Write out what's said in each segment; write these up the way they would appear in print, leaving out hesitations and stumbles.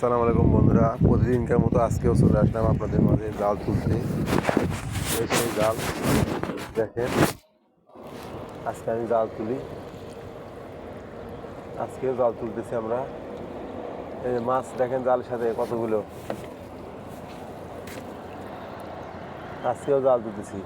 আসসালামু আলাইকুম বন্ধুরা, প্রতিদিনকার মতো আজকেও চলে আসলাম আপনাদের মাঝে জাল তুলতে। এই সেই জাল দেখেন, আজকে আমি জাল তুলি, আজকেও জাল তুলতেছি আমরা। এই মাছ দেখেন জালের সাথে কতগুলো, আজকেও জাল তুলতেছি।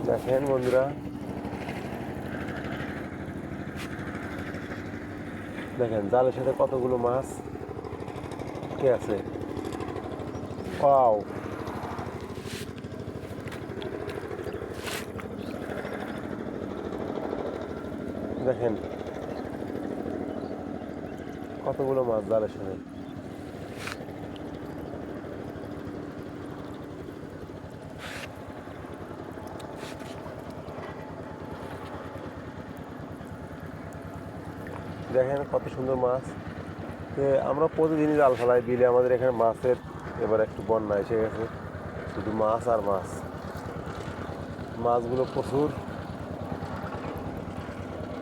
দেখেন বন্ধুরা, দেখেন জালের সাথে কতগুলো মাছ কে আছে। ওয়াও, দেখেন কতগুলো মাছ জালের সাথে। দেখেন কত সুন্দর মাছ। আমরা প্রতিদিনই জাল ফেলাই বিলে, আমাদের এখানে মাছের এবার একটু বন্যা এসে গেছে, শুধু মাছ আর মাছ, মাছগুলো প্রচুর।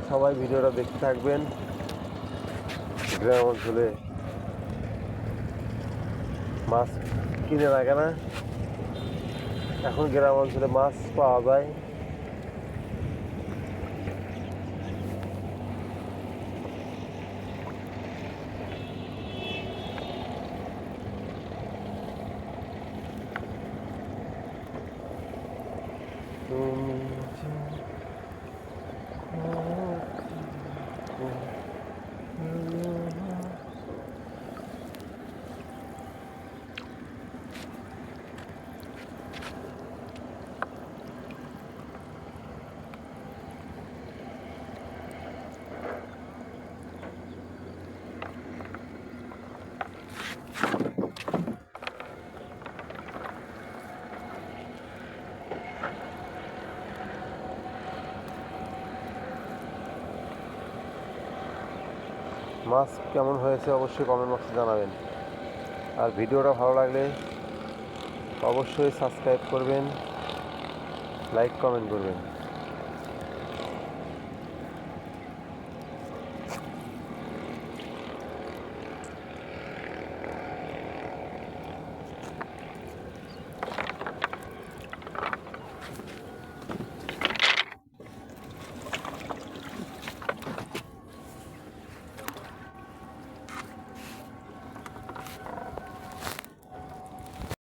সবাই ভিডিওটা দেখতে থাকবেন। গ্রাম অঞ্চলে মাছ কিনে লাগে না, এখন গ্রাম অঞ্চলে মাছ পাওয়া যায়। মাছ কেমন হয়েছে অবশ্যই কমেন্ট বক্সে জানাবেন। আর ভিডিওটা ভালো লাগলে অবশ্যই সাবস্ক্রাইব করবেন, লাইক কমেন্ট করবেন।